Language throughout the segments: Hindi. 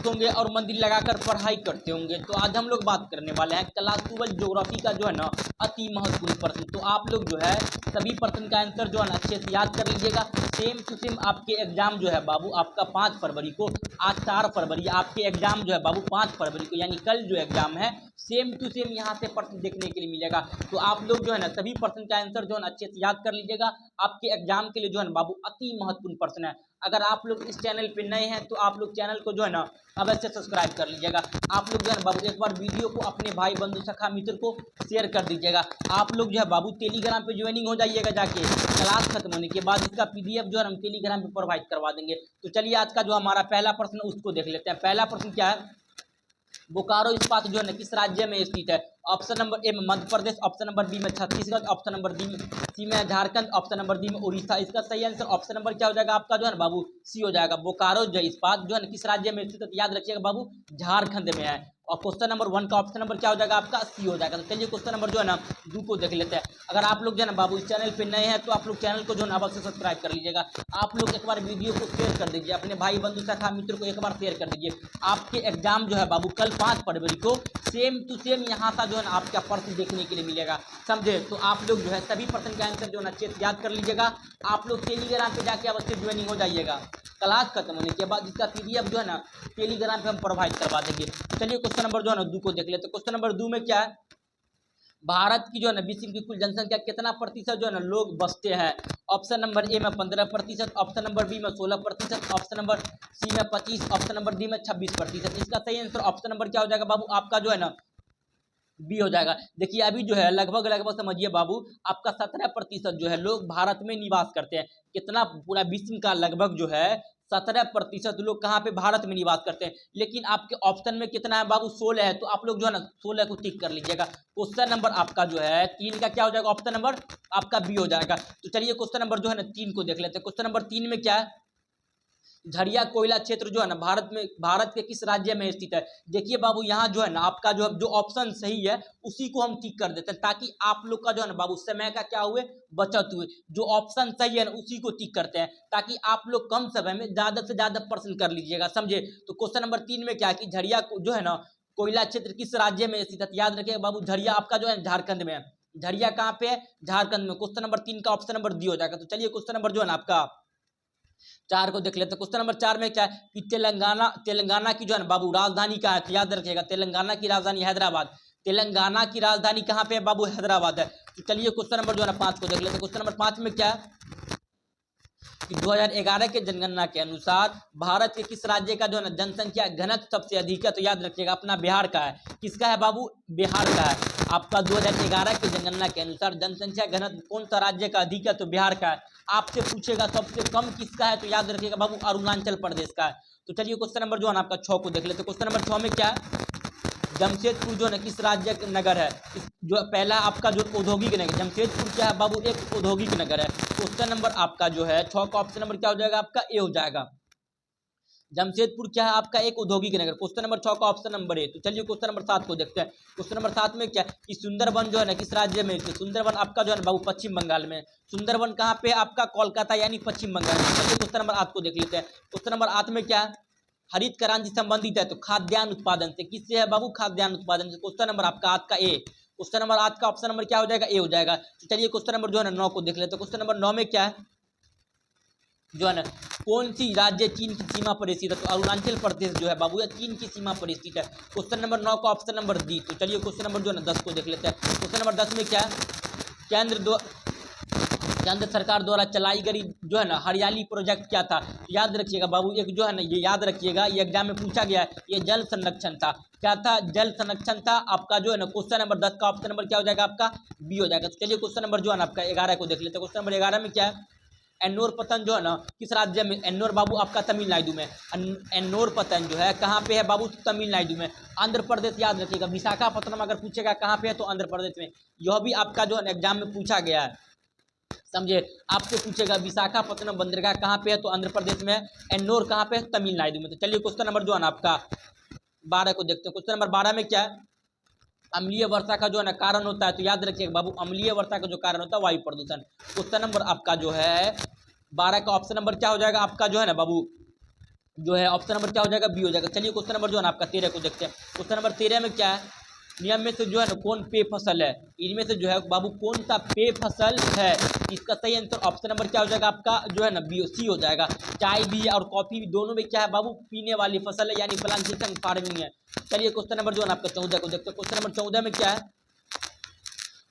होंगे और मंदिर लगाकर पढ़ाई करते होंगे। तो आज हम लोग बात करने वाले हैं क्लास 12 ज्योग्राफी का जो है ना अति महत्वपूर्ण प्रश्न। तो आप लोग जो है सभी प्रश्न का आंसर जो है ना अच्छे से याद कर लीजिएगा। सेम टू सेम आपके एग्जाम जो है बाबू आपका 5 फरवरी को, आज 4 फरवरी, आपके एग्जाम जो है बाबू 5 फरवरी को यानी कल जो एग्जाम है सेम टू सेम यहाँ से प्रश्न देखने के लिए मिलेगा। तो आप लोग जो है ना सभी प्रश्न का आंसर जो है ना अच्छे से याद कर लीजिएगा। आपके एग्जाम के लिए जो है ना बाबू अति महत्वपूर्ण प्रश्न है। अगर आप लोग इस चैनल पे नए हैं तो आप लोग चैनल को जो है ना अवश्य सब्सक्राइब कर लीजिएगा। आप लोग जो है बाबू एक बार वीडियो को अपने भाई बंधु सखा मित्र को शेयर कर दीजिएगा। आप लोग जो है बाबू टेलीग्राम पे ज्वाइनिंग हो जाइएगा जाके, क्लास खत्म होने के बाद इसका पीडीएफ जो है हम टेलीग्राम पे प्रोवाइड करवा देंगे। तो चलिए आज का जो हमारा पहला प्रश्न उसको देख लेते हैं। पहला प्रश्न क्या है, बोकारो इस्पात जो है ना किस राज्य में स्थित है? ऑप्शन नंबर ए में Madhya Pradesh, option number B में छत्तीसगढ़, ऑप्शन नंबर डी में सी में झारखंड, ऑप्शन नंबर डी में उड़ीसा। इसका सही आंसर ऑप्शन नंबर क्या हो जाएगा आपका जो है ना बाबू सी हो जाएगा। बोकारो जो इस्पात जो है ना किस राज्य में स्थित है? याद रखिएगा बाबू झारखंड में है। और क्वेश्चन नंबर 1 का ऑप्शन नंबर क्या हो जाएगा आपका सी हो जाएगा। तो चलिए क्वेश्चन नंबर जो है ना 2 को देख लेते हैं। अगर आप लोग जो है ना बाबू इस चैनल पे नए हैं तो आप लोग चैनल को जो है ना अवश्य सब्सक्राइब कर लीजिएगा। आप लोग एक बार वीडियो को शेयर कर दीजिए, अपने भाई बंधु सखा मित्र को एक बार शेयर कर दीजिए। आपके एग्जाम जो है बाबू कल 5 फरवरी को सेम टू सेम यहाँ का जो है ना आपका प्रश्न देखने के लिए मिलेगा, समझे? तो आप लोग जो है सभी प्रश्न का आंसर जो है ना अच्छे से याद कर लीजिएगा। आप लोग टेलीग्राम पे जाके अवश्य ज्वाइनिंग हो जाइएगा। क्लास खत्म होने के बाद इसका पीडीएफ जो है ना टेलीग्राम पे हम प्रोवाइड करवा देंगे। चलिए क्वेश्चन नंबर जो है ना 2 को देख लेते हैं। क्वेश्चन नंबर 2 में क्या है, भारत की जो है ना विश्व की कुल जनसंख्या कितना प्रतिशत जो है ना लोग बसते हैं? ऑप्शन नंबर ए में 15%, ऑप्शन नंबर बी में 16%, ऑप्शन नंबर सी में 25%, ऑप्शन नंबर डी में 26%। इसका सही आंसर ऑप्शन नंबर क्या हो जाएगा बाबू आपका जो है ना बी हो जाएगा। देखिए अभी जो है लगभग समझिए बाबू आपका 17% जो है लोग भारत में निवास करते हैं। कितना? पूरा विश्व का लगभग जो है 17% लोग कहाँ पे भारत में निवास करते हैं। लेकिन आपके ऑप्शन में कितना है बाबू 16 है। तो आप लोग जो है ना 16 को टिक कर लीजिएगा। क्वेश्चन नंबर आपका जो है 3 का क्या हो जाएगा? ऑप्शन नंबर आपका बी हो जाएगा। तो चलिए क्वेश्चन नंबर जो है ना 3 को देख लेते हैं। क्वेश्चन नंबर 3 में क्या है, झरिया कोयला क्षेत्र जो है ना भारत के किस राज्य में स्थित है? देखिए बाबू यहाँ जो है ना आपका जो ऑप्शन सही है उसी को हम टिक कर देते हैं ताकि आप लोग का जो है ना बाबू समय का क्या हुए बचत हुए। जो ऑप्शन सही है ना उसी को टिक करते हैं ताकि आप लोग कम समय में ज्यादा से ज्यादा प्रश्न कर लीजिएगा, समझे? तो क्वेश्चन नंबर 3 में क्या है कि झरिया जो है ना कोयला क्षेत्र किस राज्य में स्थित है? याद रखिएगा बाबू झरिया आपका जो है झारखंड में है। झरिया कहाँ पे है? झारखंड में। क्वेश्चन नंबर 3 का ऑप्शन नंबर डी हो जाएगा। तो चलिए क्वेश्चन नंबर जो है ना आपका 4 को देख लेते हैं। क्वेश्चन नंबर 4 में क्या है कि तेलंगाना की जो है ना बाबू राजधानी कहाँ है? तो याद रखिएगा तेलंगाना की राजधानी हैदराबाद। तेलंगाना की राजधानी कहाँ पे है बाबू? हैदराबाद है। तो चलिए क्वेश्चन नंबर जो है ना 5 को देख लेते हैं। क्वेश्चन नंबर 5 में क्या है कि 2011 के जनगणना के अनुसार भारत के किस राज्य का जो है ना जनसंख्या घनत्व सबसे अधिक है? तो याद रखिएगा अपना बिहार का है। किसका है बाबू? बिहार का है। आपका 2011 की जनगणना के अनुसार जनसंख्या घनत्व कौन सा राज्य का अधिक है? तो बिहार का है। आपसे पूछेगा सबसे कम किसका है? तो याद रखिएगा बाबू अरुणाचल प्रदेश का है। तो चलिए क्वेश्चन नंबर जो है ना आपका 6 को देख लेते हैं। क्वेश्चन नंबर 6 में क्या है, जमशेदपुर जो है किस राज्य का नगर है? जो पहला आपका जो औद्योगिक नगर, जमशेदपुर क्या है बाबू? एक औद्योगिक नगर है। क्वेश्चन नंबर आपका जो है 6 का ऑप्शन नंबर क्या हो जाएगा आपका? ए हो जाएगा। जमशेदपुर क्या है आपका? एक औद्योगिक नगर। क्वेश्चन नंबर 6 का ऑप्शन नंबर ए। तो चलिए क्वेश्चन नंबर 7 को देखते हैं। क्वेश्चन नंबर 7 में क्या है कि सुंदरवन जो है ना किस राज्य में? सुंदरवन आपका जो है बाबू पश्चिम बंगाल में। सुंदरवन कहाँ पे? आपका कोलकाता यानी पश्चिम बंगाल में। चलिए क्वेश्चन नंबर 8 को देख लेते हैं। क्वेश्चन नंबर 8 में क्या है, हरित क्रांति संबंधित है तो खाद्यान्न उत्पादन से। किससे है बाबू? खाद्यान्न उत्पादन से। क्वेश्चन नंबर आपका 8 का ए। क्वेश्चन नंबर 8 का ऑप्शन नंबर क्या हो जाएगा? ए हो जाएगा। तो चलिए क्वेश्चन नंबर जो है ना 9 को देख लेते हैं। क्वेश्चन नंबर 9 में क्या है जो है ना कौन सी राज्य चीन की सीमा पर स्थित है? तो अरुणाचल प्रदेश जो है बाबू ये चीन की सीमा पर स्थित है। क्वेश्चन नंबर 9 का ऑप्शन नंबर डी। तो चलिए क्वेश्चन नंबर जो है ना 10 को देख लेते हैं। क्वेश्चन नंबर 10 में क्या है, केंद्र सरकार द्वारा चलाई गई जो है ना हरियाली प्रोजेक्ट क्या था? याद रखिएगा बाबू एक जो है ना ये याद रखिएगा ये एग्जाम में पूछा गया है, ये जल संरक्षण था। क्या था? जल संरक्षण था। आपका जो है ना क्वेश्चन नंबर 10 का ऑप्शन नंबर क्या हो जाएगा आपका? बी हो जाएगा। तो चलिए क्वेश्चन नंबर जो है ना आपका 11 को देख लेते हैं। क्वेश्चन नंबर 11 में क्या है, एन्नोर पतन जो है ना किस राज्य में? एन्नोर बाबू आपका तमिलनाडु में। एन्नोर पतन जो है कहाँ पे है बाबू? तमिलनाडु में। आंध्र प्रदेश याद रखिएगा। विशाखापट्टनम अगर पूछेगा कहाँ पे है तो आंध्र प्रदेश में। यह भी आपका जो है एग्जाम में पूछा गया है, समझे? आपसे पूछेगा विशाखापट्टनम बंदरगाह कहाँ पे है तो आंध्र प्रदेश में। एन्नोर कहाँ पे है? तमिलनाडु में। तो चलिए क्वेश्चन नंबर जो है ना आपका 12 को देखते हैं। क्वेश्चन नंबर 12 में क्या है, अम्लीय वर्षा का जो है ना कारण होता है? तो याद रखिएगा बाबू अम्लीय वर्षा का जो कारण होता है वायु प्रदूषण। क्वेश्चन नंबर आपका जो है 12 का ऑप्शन नंबर क्या हो जाएगा आपका जो है ना बाबू जो है ऑप्शन नंबर क्या हो जाएगा, बी हो जाएगा। चलिए क्वेश्चन नंबर जो है ना आपका 13 को देखते हैं। क्वेश्चन नंबर 13 में क्या है, नियम में से जो है ना कौन पे फसल है, इनमें से जो है बाबू कौन सा पे फसल है। इसका सही आंसर ऑप्शन नंबर क्या हो जाएगा आपका जो है ना बी सी हो जाएगा। चाय भी और कॉफी भी दोनों में क्या है बाबू, पीने वाली फसल है, यानी प्लांटेशन फार्मिंग है। चलिए क्वेश्चन नंबर जो है ना आपका 14 को देखते हैं। क्वेश्चन नंबर 14 में क्या है,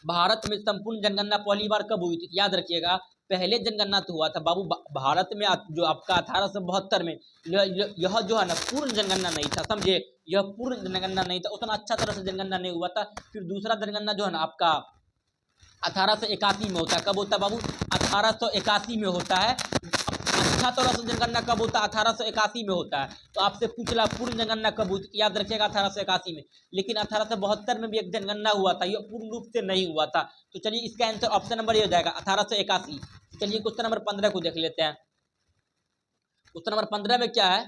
भारत में संपूर्ण जनगणना पहली बार कब हुई थी। याद रखिएगा पहले जनगणना तो हुआ था बाबू भारत में जो आपका 1872 में। यह जो है ना पूर्ण जनगणना नहीं था, समझे, यह पूर्ण जनगणना नहीं था, उतना अच्छा तरह से जनगणना नहीं हुआ था। फिर दूसरा जनगणना जो है ना आपका 1881 में होता है। कब होता है बाबू, 1881 में होता है। अच्छा तरह से जनगणना कब होता है, 1881 में होता है। तो आपसे पूछ ला पूर्ण जनगणना कब हुई, याद रखिएगा 1881 में। लेकिन 1872 में भी एक जनगणना हुआ था, यह पूर्ण रूप से नहीं हुआ था। तो चलिए इसका आंसर ऑप्शन नंबर ये हो जाएगा 1881। चलिए क्वेश्चन नंबर 15 को देख लेते हैं। क्वेश्चन नंबर 15 में क्या है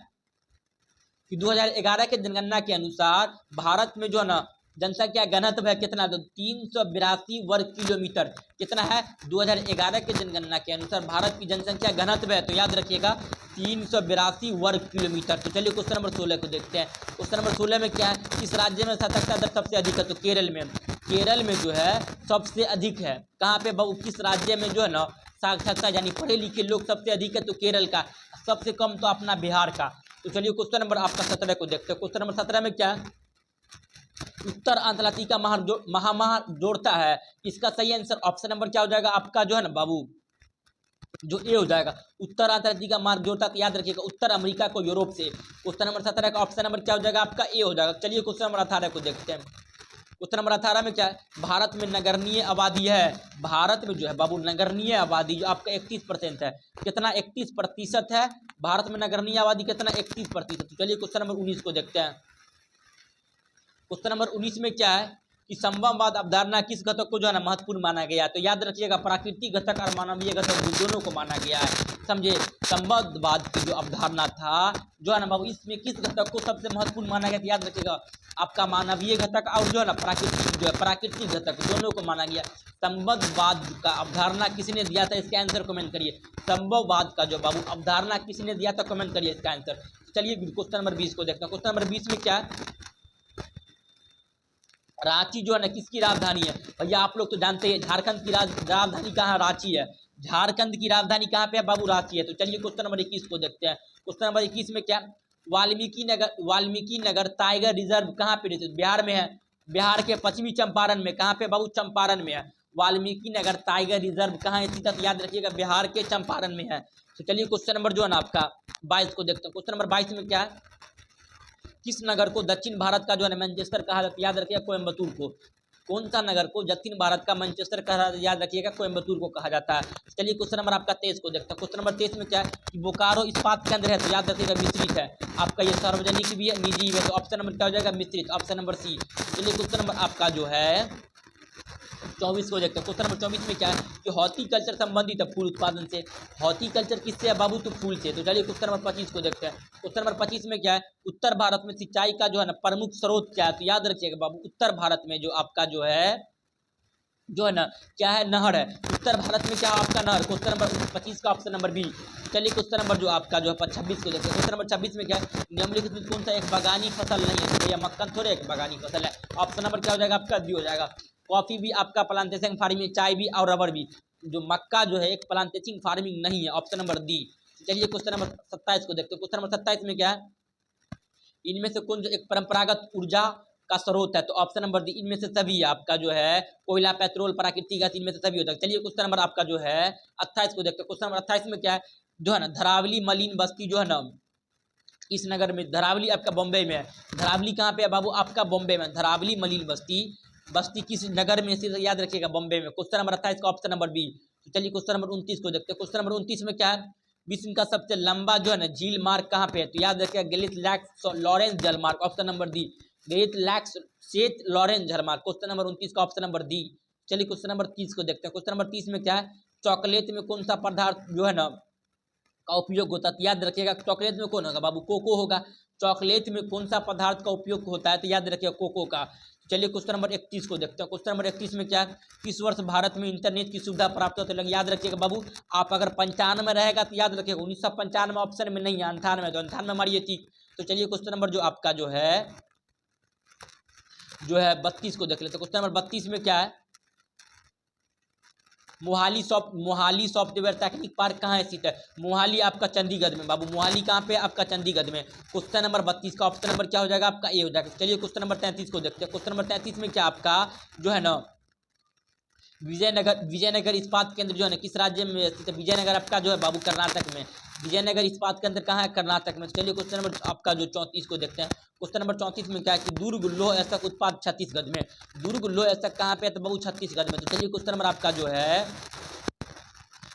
कि 2011 के जनगणना के अनुसार भारत में जो है ना जनसंख्या घनत्व है कितना, तो 382 वर्ग किलोमीटर। कितना है, 2011 के जनगणना के अनुसार भारत की जनसंख्या घनत्व है, तो याद रखिएगा 382 वर्ग किलोमीटर। तो चलिए क्वेश्चन नंबर 16 को देखते हैं। क्वेश्चन नंबर 16 में क्या है, किस राज्य में साक्षरता दर सबसे अधिक है, तो केरल में। केरल में जो है सबसे अधिक है। कहाँ पे बाबू, किस राज्य में जो है ना साक्षरता यानी पढ़े लिखे लोग सबसे अधिक है, तो केरल का। सबसे कम तो अपना बिहार का। तो चलिए क्वेश्चन नंबर आपका 17 को देखते हैं। क्वेश्चन नंबर 17 में क्या है, उत्तर अंटार्कटिका महामार जोड़ता है। इसका सही आंसर ऑप्शन नंबर क्या हो जाएगा आपका जो है ना बाबू, जो ए हो जाएगा। उत्तर अंटार्कटिका मार्ग जोड़ता है, तो याद रखिएगा उत्तर अमेरिका को यूरोप से। क्वेश्चन नंबर 17 का ऑप्शन नंबर क्या हो जाएगा आपका, ए हो जाएगा। चलिए क्वेश्चन नंबर 18 को देखते हैं। क्वेश्चन नंबर 18 में क्या है, भारत में नगरीय आबादी है। भारत में जो है बाबू नगरीय आबादी जो आपका 31% है। कितना, 31% है। भारत में नगरीय आबादी कितना, 31%। चलिए क्वेश्चन नंबर 19 को देखते हैं। क्वेश्चन नंबर 19 में क्या है कि संभववाद अवधारणा किस घटक को जो है ना महत्वपूर्ण माना गया है, तो याद रखिएगा प्राकृतिक घटक और मानवीय घटक दोनों को माना गया है, समझे। संभववाद की जो अवधारणा था जो है ना बाबू, इसमें किस घटक को सबसे महत्वपूर्ण माना गया, तो याद रखिएगा आपका मानवीय घटक और जो है ना प्राकृतिक घटक दोनों को माना गया। संभववाद का अवधारणा किसने दिया था, इसका आंसर कमेंट करिए। संभववाद का जो बाबू अवधारणा किसने दिया था, कमेंट करिए इसका आंसर। चलिए क्वेश्चन नंबर 20 को देखते हैं। क्वेश्चन नंबर 20 में क्या है, रांची जो है ना किसकी राजधानी है। भैया आप लोग तो जानते हैं झारखंड की राजधानी कहाँ, रांची है। झारखंड की राजधानी कहाँ पे है बाबू, रांची है। तो चलिए क्वेश्चन नंबर 21 को देखते हैं। क्वेश्चन नंबर 21 में क्या, वाल्मीकि नगर टाइगर रिजर्व कहाँ पे स्थित, बिहार में है। बिहार के पश्चिमी चंपारण में। कहाँ पे बाबू, चंपारण में है। वाल्मीकि नगर टाइगर रिजर्व कहाँ स्थित है, याद रखिएगा बिहार के चंपारण में है। तो चलिए क्वेश्चन नंबर जो है ना आपका 22 को देखते हैं। क्वेश्चन नंबर 22 में क्या है, किस नगर को दक्षिण भारत का जो है मैनचेस्टर कहा जाता है, याद रखिएगा कोयम्बतूर को। कौन सा नगर को दक्षिण भारत का मैनचेस्टर कहा, याद रखिएगा कोयम्बतूर को कहा जाता है। चलिए क्वेश्चन नंबर आपका 23 को देखते हैं। क्वेश्चन नंबर 23 में क्या है कि बोकारो इस्पात केंद्र है, तो याद रखिएगा मिश्रित है। आपका ये सार्वजनिक भी है, निजी भी है, तो ऑप्शन नंबर क्या हो जाएगा, मिश्रित, ऑप्शन नंबर सी। चलिए क्वेश्चन नंबर आपका जो है 24 को देखते हैं। क्वेश्चन नंबर 24 में क्या है कि हॉर्टिकल्चर संबंधित है फूल उत्पादन से। हॉर्टिकल्चर किससे है बाबू, तो फूल से। तो चलिए क्वेश्चन नंबर 25 को देखते हैं। क्वेश्चन नंबर 25 में क्या है, उत्तर भारत में सिंचाई का जो है ना प्रमुख स्रोत क्या है, तो याद रखिएगा बाबू उत्तर भारत में जो आपका जो है ना क्या है, नहर है। उत्तर भारत में क्या है आपका, नहर। क्वेश्चन नंबर 25 का ऑप्शन नंबर बी। चलिए क्वेश्चन नंबर जो आपका जो है 26 को देखते हैं। क्वेश्चन नंबर 26 में क्या है, निम्नलिखित में कौन सा एक बागानी फसल नहीं है, तो भैया मक्खन थोड़े एक बागानी फसल है। ऑप्शन नंबर क्या हो जाएगा आपका, डी हो जाएगा। कॉफी भी आपका प्लांटेशन फार्मिंग, चाय भी और रबर भी। जो मक्का जो है एक प्लांटेशन फार्मिंग नहीं है, ऑप्शन नंबर डी। चलिए क्वेश्चन नंबर 27 को देखते हैं। क्वेश्चन नंबर 27 में क्या है, इनमें से कौन जो एक परंपरागत ऊर्जा का स्रोत है, तो ऑप्शन नंबर डी इनमें से सभी आपका जो है कोयला, पेट्रोल, प्राकृतिक गैस, इनमें से सभी होता है। चलिए क्वेश्चन नंबर आपका जो है 28 को देखते हैं। क्वेश्चन नंबर 28 में क्या है, जो है ना धरावली मलिन बस्ती जो है ना इस नगर में, धरावली आपका बॉम्बे में है। धरावली कहाँ पे है बाबू, आपका बॉम्बे में। धरावली मलिन बस्ती किस नगर में स्थित, याद रखिएगा बॉम्बे में। क्वेश्चन नंबर 28 का ऑप्शन नंबर बी। तो चलिए क्वेश्चन नंबर 29 को देखते हैं। क्वेश्चन नंबर 29 में क्या है, विश्व का सबसे लंबा जो है ना झील मार्ग कहाँ पे है, तो याद रखिएगा गिलित लैक्स लॉरेंस जल मार्ग, ऑप्शन नंबर डी। गिलित लैक्स सेत लॉरेंस जल मार्ग, क्वेश्चन नंबर 29 का ऑप्शन नंबर डी। चलिए क्वेश्चन नंबर 30 को देखते हैं। क्वेश्चन नंबर 30 में क्या है, चॉकलेट में कौन सा पदार्थ जो है ना का उपयोग होता है, तो याद रखिएगा चॉकलेट में कौन होगा बाबू, कोको होगा। चॉकलेट में कौन सा पदार्थ का उपयोग होता है? तो याद रखिए कोको का। चलिए क्वेश्चन नंबर 31 को देखते हैं। क्वेश्चन नंबर 31 में क्या है? किस वर्ष भारत में इंटरनेट की सुविधा प्राप्त होती है? याद रखिएगा बाबू, आप अगर 95 में रहेगा तो याद रखिएगा 1995 ऑप्शन में नहीं है, 98, तो 98 मारिए ठीक। तो चलिए क्वेश्चन नंबर जो आपका जो है 32 को देख लेते हैं। क्वेश्चन नंबर 32 में क्या है? मोहाली सॉफ्टवेयर टेक्निक पार्क कहाँ स्थित है? मोहाली आपका चंडीगढ़ में बाबू। मोहाली कहाँ पे? आपका चंडीगढ़ में। क्वेश्चन नंबर 32 का ऑप्शन नंबर क्या हो जाएगा? आपका ए हो जाएगा। चलिए क्वेश्चन नंबर 33 को देखते हैं। क्वेश्चन नंबर 33 में क्या आपका जो है ना विजयनगर इस्पात केंद्र जो है ना किस राज्य में स्थित है? विजयनगर आपका जो है बाबू कर्नाटक में। विजयनगर इस्पात केंद्र कहाँ है? कर्नाटक में। चलिए क्वेश्चन नंबर आपका जो 34 को देखते हैं। क्वेश्चन नंबर 34 में क्या है कि दुर्ग लौह अयस्क उत्पाद छत्तीसगढ़ में। दुर्ग लौह अयस्क कहाँ पे है? तो बाबू छत्तीसगढ़ में। तो चलिए क्वेश्चन नंबर आपका जो है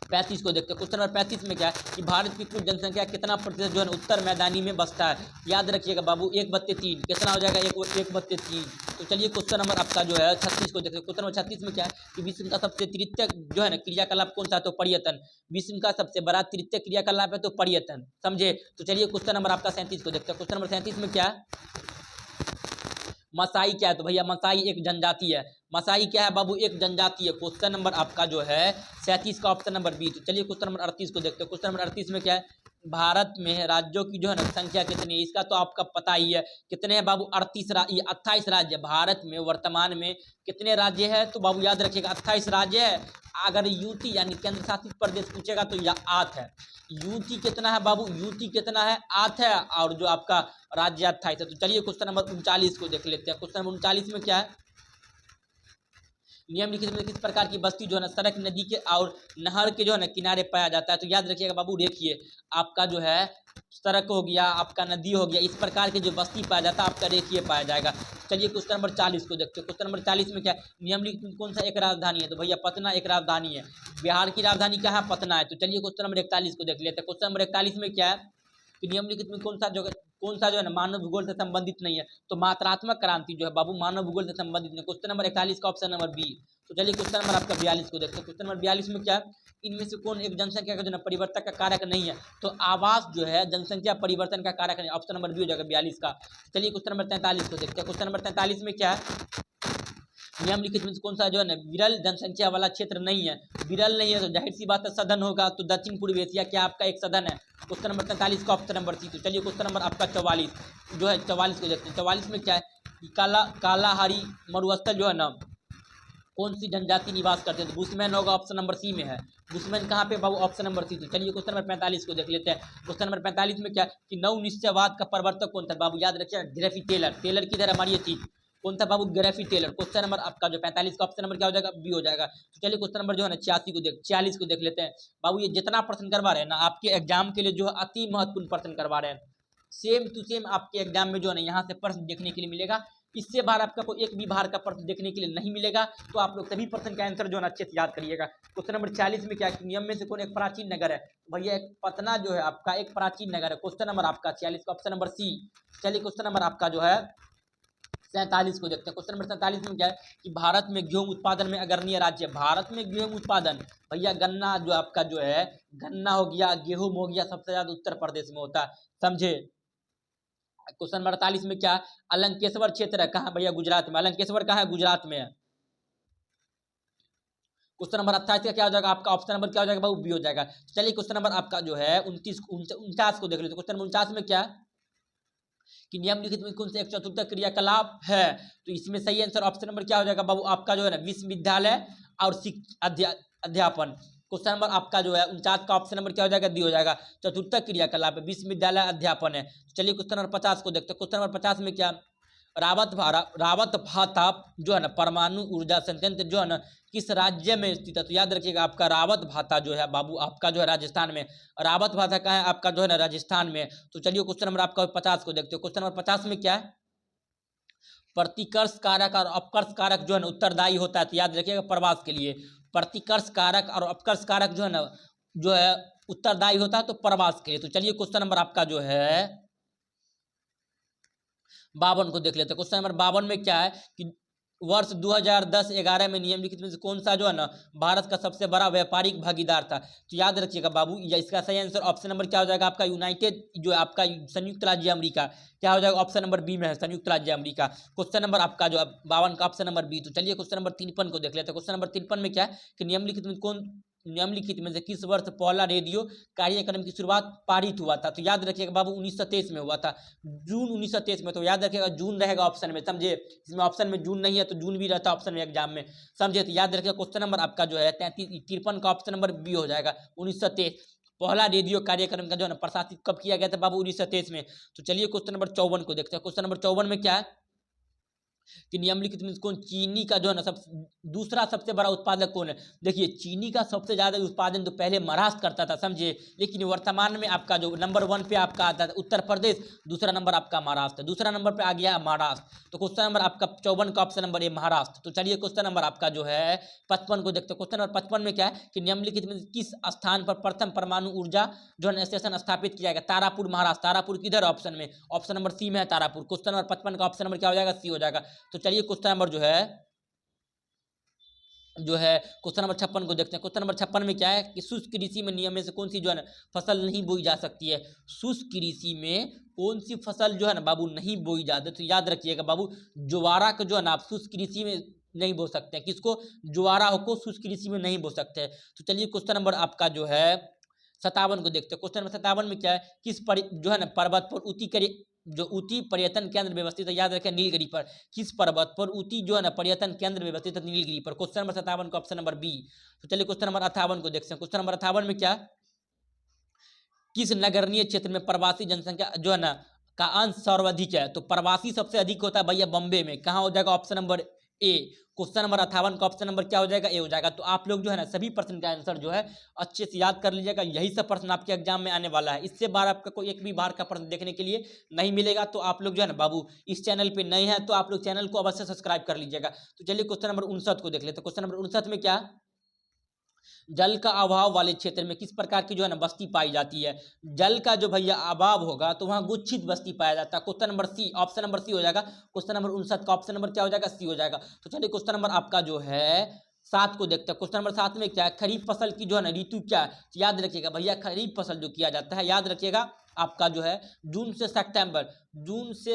35 को देखते हैं। क्वेश्चन नंबर 35 में क्या है कि भारत की कुल जनसंख्या कितना प्रतिशत जो है उत्तर मैदानी में बसता है? याद रखिएगा बाबू 1/3 कितना हो जाएगा? 1/3। तो चलिए क्वेश्चन नंबर आपका जो है 36 को देखते हैं। क्वेश्चन नंबर 36 में क्या है कि विश्व का सबसे तृतीय जो है ना क्रियाकलाप कौन सा है? तो पर्यटन। विश्व का सबसे बड़ा तृतीय क्रियाकलाप है तो पर्यटन, समझे। तो चलिए क्वेश्चन नंबर आपका 37 को देखते हैं। क्वेश्चन नंबर 37 में क्या है? मसाई क्या है? तो भैया मसाई एक जनजाति है। मसाई क्या है बाबू? एक जनजाति है। क्वेश्चन नंबर आपका जो है 37 का ऑप्शन नंबर बी। तो चलिए क्वेश्चन नंबर 38 को देखते हैं। क्वेश्चन नंबर 38 में क्या है? भारत में राज्यों की जो है ना संख्या कितनी है? इसका तो आपका पता ही है कितने हैं बाबू? 28 राज्य। भारत में वर्तमान में कितने राज्य है? तो बाबू याद रखिएगा 28 राज्य है। अगर यूटी यानी केंद्र शासित प्रदेश पूछेगा तो यह 8 है। यूटी कितना है बाबू? यूटी कितना है? 8 है। और जो आपका राज्य 28 है। तो चलिए क्वेश्चन नंबर 39 को देख लेते हैं। क्वेश्चन नंबर 39 में क्या है? निम्नलिखित में किस प्रकार की बस्ती जो है ना सड़क, नदी के और नहर के जो है ना किनारे पाया जाता है? तो याद रखिएगा बाबू, देखिए आपका जो है सड़क हो गया, आपका नदी हो गया, इस प्रकार के जो बस्ती पाया जाता है आपका रेखीय पाया जाएगा। चलिए क्वेश्चन नंबर 40 को देखते हैं। क्वेश्चन नंबर 40 में क्या है? निम्नलिखित में कौन सा एक राजधानी है? तो भैया पटना एक राजधानी है। बिहार की राजधानी क्या है? पटना है। तो चलिए क्वेश्चन नंबर 41 को देख लेते हैं। क्वेश्चन नंबर 41 में क्या है कि निम्नलिखित में कौन सा जो है ना मानव भूगोल से संबंधित नहीं है? तो मात्रात्मक क्रांति जो है बाबू मानव भूगोल से संबंधित नहीं। क्वेश्चन नंबर 41 का ऑप्शन नंबर बी। तो चलिए क्वेश्चन नंबर आपका 42 को देखते हैं। क्वेश्चन नंबर 42 में क्या है? इनमें से कौन एक जनसंख्या का जो है परिवर्तन का कारक नहीं है? तो आवास जो है जनसंख्या परिवर्तन का कारक नहीं। ऑप्शन नंबर बी हो जाएगा 42 का। चलिए क्वेश्चन नंबर 43 को देखते हैं। क्वेश्चन नंबर 43 में क्या है? निम्नलिखित में कौन सा जो है ना विरल जनसंख्या वाला क्षेत्र नहीं है? विरल नहीं है तो जाहिर सी बात है सदन होगा। तो दक्षिण पूर्व एशिया क्या आपका एक सदन है? क्वेश्चन नंबर 43 का ऑप्शन नंबर सी। तो चलिए क्वेश्चन नंबर आपका 44 जो है 44 को देखते हैं। 44 में क्या है? कालाहारी मरुस्थल जो है ना कौन सी जनजाति निवास करते हैं? तो बुशमैन होगा, ऑप्शन नंबर सी में है। बुशमैन कहाँ पे बाबू? ऑप्शन नंबर सी। तो चलिए क्वेश्चन नंबर 45 को देख लेते हैं। क्वेश्चन नंबर 45 में क्या कि नव निश्चयवाद का प्रवर्तक कौन था? बाबू याद रखिए ग्रेफी टेलर। टेलर की तरह हमारी चीज कौन था बाबू? ग्रेफी टेलर। क्वेश्चन नंबर आपका जो 45 का ऑप्शन नंबर क्या हो जाएगा? बी हो जाएगा। तो चलिए क्वेश्चन नंबर जो है ना 46 को देख लेते हैं। बाबू ये जितना प्रश्न करवा रहे हैं ना आपके एग्जाम के लिए जो है अति महत्वपूर्ण प्रश्न करवा रहे हैं। सेम टू सेम आपके एग्जाम में जो है ना यहाँ से प्रश्न देखने के लिए मिलेगा। इससे बार आपका कोई एक भी बाहर का प्रश्न देखने के लिए नहीं मिलेगा। तो आप लोग सभी प्रश्न का आंसर जो है अच्छे से याद करिएगा। क्वेश्चन नंबर 46 में क्या है? नियम में से कौन एक प्राचीन नगर है? भैया एक पटना जो है आपका एक प्राचीन नगर है। क्वेश्चन नंबर आपका 46 का ऑप्शन नंबर सी। चलिए क्वेश्चन नंबर आपका जो है 47 को देखते हैं। क्वेश्चन नंबर 47 में क्या है कि भारत में गेहूं उत्पादन में अग्रणीय राज्य। भारत में गेहूं उत्पादन भैया गन्ना जो आपका जो है गन्ना हो गया, गेहूं हो गया, सबसे ज्यादा उत्तर प्रदेश में होता है, समझे। क्वेश्चन नंबर 48 में क्या? अलंकेश्वर क्षेत्र है कहाँ भैया? गुजरात में। अलंकेश्वर कहाँ है? गुजरात में है। क्वेश्चन नंबर 28 का क्या हो जाएगा? आपका ऑप्शन नंबर क्या हो जाएगा बाबू? बी हो जाएगा। चलिए क्वेश्चन नंबर आपका जो है 49 को देख लेते। क्वेश्चन नंबर 49 में क्या कि निम्नलिखित में कौन सा एक चतुर्थ क्रियाकलाप है? तो इसमें सही आंसर ऑप्शन नंबर क्या हो जाएगा बाबू? आपका जो है ना विश्वविद्यालय और अध्यापन। क्वेश्चन नंबर आपका जो है 49 का ऑप्शन नंबर क्या हो जाएगा? दी हो जाएगा। चतुर्थ क्रियाकलाप विश्वविद्यालय अध्यापन है। चलिए क्वेश्चन नंबर 50 को देखते हैं। क्वेश्चन नंबर 50 में क्या? रावत भाता जो है ना परमाणु ऊर्जा संयंत्र जो है ना किस राज्य में स्थित है? तो याद रखिएगा आपका रावत भाता जो है बाबू आपका जो है राजस्थान में। रावत भाता कहाँ है? आपका जो है ना राजस्थान में। तो चलिए क्वेश्चन नंबर आपका 50 को देखते हो। क्वेश्चन नंबर 50 में क्या है? प्रतिकर्ष कारक और अपकर्ष कारक जो है ना उत्तरदायी होता है। तो याद रखिएगा प्रवास के लिए प्रतिकर्ष कारक और अपकर्ष कारक जो है उत्तरदायी होता है तो प्रवास के लिए। तो चलिए क्वेश्चन नंबर आपका जो है 52 को देख लेते हैं। क्वेश्चन नंबर 52 में क्या है कि वर्ष 2010-11 में निम्नलिखित में से कौन सा जो है ना भारत का सबसे बड़ा व्यापारिक भागीदार था? तो याद रखिएगा बाबू, या इसका सही आंसर ऑप्शन नंबर क्या हो जाएगा आपका यूनाइटेड, जो आपका संयुक्त राज्य अमेरिका। क्या हो जाएगा? ऑप्शन नंबर बी में है, संयुक्त राज्य अमेरिका। क्वेश्चन नंबर आपका जो 52 का ऑप्शन नंबर बी। तो चलिए क्वेश्चन नंबर 53 को देख लेते हैं। क्वेश्चन नंबर 53 में क्या है कि निम्नलिखित में से किस वर्ष पहला रेडियो कार्यक्रम की शुरुआत पारित हुआ था? तो याद रखिएगा बाबू 1923 में हुआ था, जून 1923 में। तो याद रखिएगा जून रहेगा ऑप्शन में, समझे। इसमें ऑप्शन में जून नहीं है तो जून भी रहता है ऑप्शन में एग्जाम में, समझे। तो याद रखिएगा क्वेश्चन नंबर आपका जो है 53 का ऑप्शन नंबर बी हो जाएगा, 1923। पहला रेडियो कार्यक्रम का जो है ना प्रसारित कब किया गया था बाबू? 1923 में। तो चलिए क्वेश्चन नंबर 54 को देखते हैं। क्वेश्चन नंबर 54 में क्या है कि निम्नलिखित में कौन चीनी का जो है ना दूसरा सबसे बड़ा उत्पादक कौन है? देखिए चीनी का सबसे ज्यादा उत्पादन तो पहले महाराष्ट्र करता था, समझे, लेकिन वर्तमान में आपका जो नंबर 1 पे आपका आता था उत्तर प्रदेश, दूसरा नंबर आपका महाराष्ट्र, दूसरा नंबर पे आ गया महाराष्ट्र। तो क्वेश्चन नंबर आपका 54 का ऑप्शन नंबर ए महाराष्ट्र। तो चलिए क्वेश्चन नंबर आपका जो है 55 को देखते हैं। क्वेश्चन नंबर 55 में क्या है कि निम्नलिखित में किस स्थान पर प्रथम परमाणु ऊर्जा जो है स्टेशन स्थापित किया गया? तारापुर महाराष्ट्र। तारापुर किधर ऑप्शन में? ऑप्शन नंबर सी में है तारापुर। क्वेश्चन नंबर 55 का ऑप्शन नंबर क्या हो जाएगा? सी हो जाएगा। तो चलिए क्वेश्चन नंबर जो है क्वेश्चन नंबर 56 को देखते हैं। क्वेश्चन नंबर 56 में क्या है कि शुष्क कृषि में नियम में से कौन सी जो है ना फसल नहीं बोई जा सकती है? शुष्क कृषि में कौन सी फसल जो है ना बाबू नहीं बोई जाती? तो याद रखिएगा बाबू, ज्वारा को जो है ना आप शुष्क कृषि में नहीं बो सकते हैं। किसको? ज्वारा को शुष्क कृषि में नहीं बो सकते हैं। तो चलिए क्वेश्चन नंबर आपका जो है 57 को देखते हैं। क्वेश्चन नंबर 57 में क्या है, किस जो है ना पर्वत पर ऊटी पर्यटन केंद्र व्यवस्थित है? याद रखें नीलगिरी पर। किस पर्वत पर ऊटी जो है ना पर्यटन केंद्र व्यवस्थित है? नीलगिरी पर। क्वेश्चन नंबर 57 का ऑप्शन नंबर बी। तो चलिए क्वेश्चन नंबर 58 को देखते हैं। क्वेश्चन नंबर 58 में क्या, किस नगरीय क्षेत्र में प्रवासी जनसंख्या जो है ना का अंश सर्वाधिक है? तो प्रवासी सबसे अधिक होता है भैया बॉम्बे में। कहाँ हो जाएगा? Option number A. Question number 58 का ऑप्शन नंबर क्या हो जाएगा? ए हो जाएगा। तो आप लोग जो है ना सभी प्रश्न का आंसर जो है अच्छे से याद कर लीजिएगा। यही सब प्रश्न आपके एग्जाम में आने वाला है। इससे बार आपका कोई एक भी बार का प्रश्न देखने के लिए नहीं मिलेगा। तो आप लोग जो है ना बाबू इस चैनल पे नए हैं तो आप लोग चैनल को अवश्य सब्सक्राइब कर लीजिएगा। तो चलिए क्वेश्चन नंबर 59 को देख लेते हैं। क्वेश्चन नंबर 59 में क्या, जल का अभाव वाले क्षेत्र में किस प्रकार की जो है ना बस्ती पाई जाती है? जल का जो भैया अभाव होगा तो वहां गुच्छित बस्ती पाया जाता है। Question number C, option number C हो जाएगा। क्वेश्चन नंबर 59 का ऑप्शन नंबर क्या हो जाएगा? सी हो जाएगा। तो चलिए क्वेश्चन नंबर आपका जो है 7 को देखते हैं। क्वेश्चन नंबर 7 में क्या है, खरीफ फसल की जो है ना ऋतु क्या है? तो याद रखिएगा भैया खरीफ फसल जो किया जाता है, याद रखिएगा आपका जो है जून से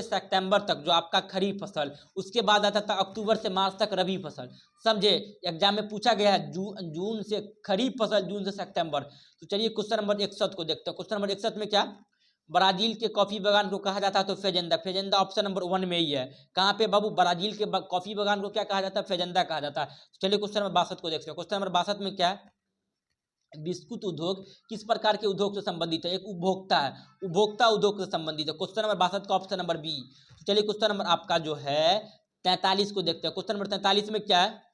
सितंबर तक जो आपका खरीफ फसल, उसके बाद आता था अक्टूबर से मार्च तक रबी फसल, समझे। एग्जाम में पूछा गया है जून से खरीफ फसल, जून से सितंबर। तो चलिए क्वेश्चन नंबर 61 को देखते हैं। क्वेश्चन नंबर 61 में क्या, ब्राजील के कॉफी बागान को कहा जाता है? तो फेजेंदा। फेजेंदा ऑप्शन नंबर 1 में ही है। कहाँ पे बाबू? ब्राजील के कॉफी बागान को क्या कहा जाता है? फेजेंदा कहा जाता है। तो चलिए क्वेश्चन नंबर 62 को देखते हैं। क्वेश्चन नंबर 62 में क्या है, बिस्कुट उद्योग किस प्रकार के उद्योग से संबंधित है? एक उपभोक्ता है, उपभोक्ता उद्योग से संबंधित है। क्वेश्चन नंबर 62 का ऑप्शन नंबर बी। चलिए क्वेश्चन नंबर आपका जो है 43 को देखते हैं। क्वेश्चन नंबर 43 में क्या है,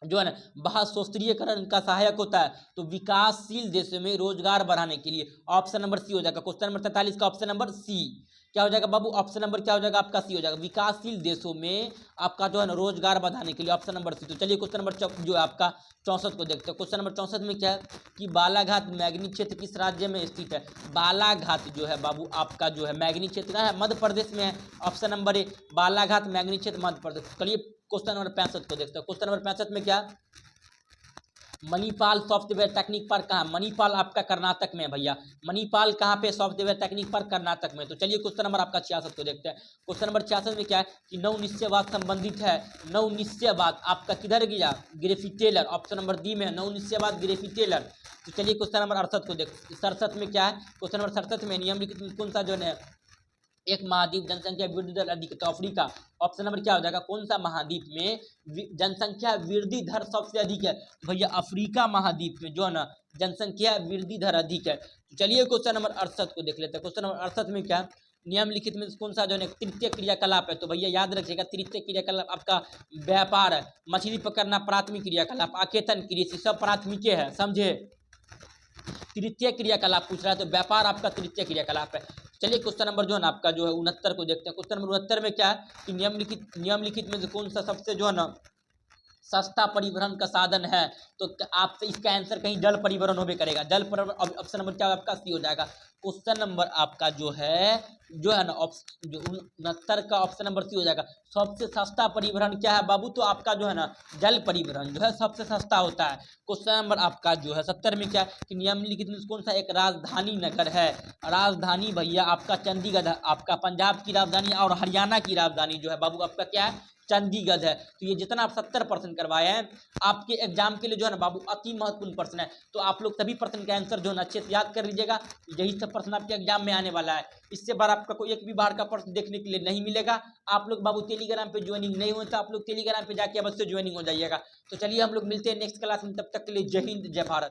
जो है ना बहुशस्त्रीयकरण का सहायक होता है? तो विकासशील देशों में रोजगार बढ़ाने के लिए। ऑप्शन नंबर सी हो जाएगा। क्वेश्चन नंबर 43 का ऑप्शन नंबर सी क्या हो जाएगा बाबू? ऑप्शन नंबर क्या हो जाएगा आपका? सी हो जाएगा। विकासशील देशों में आपका जो है ना रोजगार बढ़ाने के लिए, ऑप्शन नंबर सी। तो चलिए क्वेश्चन नंबर जो है आपका 64 को देखते हैं। क्वेश्चन नंबर 64 में क्या है कि बालाघाट मैग्नी क्षेत्र किस राज्य में स्थित है? बालाघाट जो है बाबू आपका जो है मैग्नी क्षेत्र का है, मध्य प्रदेश में है। ऑप्शन नंबर ए, बालाघाट मैग्नी क्षेत्र मध्य प्रदेश। चलिए क्वेश्चन नंबर 65 को देखते हैं। क्वेश्चन नंबर 65 में क्या, मणिपाल सॉफ्टवेयर टेक्निक पार्क कहाँ? मणिपाल आपका कर्नाटक में है भैया। मणिपाल कहाँ पे? सॉफ्टवेयर टेक्निक पार्क कर्नाटक में। तो चलिए क्वेश्चन नंबर आपका 66 को देखते हैं। क्वेश्चन नंबर 66 में क्या है कि नव निश्चयवाद संबंधित है। नव निश्चयवाद आपका किधर गया? ग्रेफी टेलर। ऑप्शन नंबर डी में है नव निश्चयवाद ग्रेफी टेलर। तो चलिए क्वेश्चन नंबर 68 को देखते। 67 में क्या है? क्वेश्चन नंबर 67 में निम्नलिखित कौन सा जो है एक महाद्वीप जनसंख्या वृद्धि दर अधिक? तो अफ्रीका। ऑप्शन नंबर क्या हो जाएगा? कौन सा महाद्वीप में जनसंख्या वृद्धि दर सबसे अधिक है? भैया अफ्रीका महाद्वीप में जो है ना जनसंख्या वृद्धि दर अधिक है। तो चलिए क्वेश्चन नंबर 68 को देख लेते हैं। क्वेश्चन नंबर 68 में क्या, निम्नलिखित में कौन सा जो है तृतीय क्रियाकलाप है? तो भैया याद रखिएगा तृतीय क्रियाकलाप आपका व्यापार है, मछली पकड़ना प्राथमिक क्रियाकलाप, आकेतन कृषि सब प्राथमिक है, समझे। तृतीय क्रियाकलाप पूछ रहा है तो व्यापार आपका तृतीय क्रियाकलाप है। चलिए क्वेश्चन नंबर जो है ना आपका जो है 69 को देखते हैं। क्वेश्चन नंबर 69 में क्या है कि निम्नलिखित में से कौन सा सबसे जो है ना सस्ता परिवहन का साधन है? तो आप इसका आंसर कहीं जल परिवहन होबे करेगा। जल परिवहन ऑप्शन नंबर क्या आपका सी हो जाएगा। क्वेश्चन नंबर आपका जो है ना ऑप्शन जो 69 का ऑप्शन नंबर सी हो जाएगा। सबसे सस्ता परिवहन क्या है बाबू? तो आपका जो है ना जल परिवहन जो है सबसे सस्ता होता है। क्वेश्चन नंबर आपका जो है 70 में क्या है कि निम्नलिखित में कौन सा एक राजधानी नगर है? राजधानी भैया आपका चंडीगढ़ है। आपका पंजाब की राजधानी और हरियाणा की राजधानी जो है बाबू आपका क्या है? चंडीगढ़ है। तो ये जितना आप 70% करवाए हैं आपके एग्जाम के लिए जो है ना बाबू अति महत्वपूर्ण प्रश्न है। तो आप लोग सभी प्रश्न का आंसर जो है ना अच्छे से याद कर लीजिएगा। यही सब प्रश्न आपके एग्जाम में आने वाला है। इससे बार आपका कोई एक भी बार का प्रश्न देखने के लिए नहीं मिलेगा। आप लोग बाबू टेलीग्राम पे ज्वाइनिंग नहीं हुए तो आप लोग टेलीग्राम पे जाके अवश्य ज्वाइनिंग हो जाइएगा। तो चलिए हम लोग मिलते हैं नेक्स्ट क्लास में, तब तक के लिए जय हिंद जय भारत।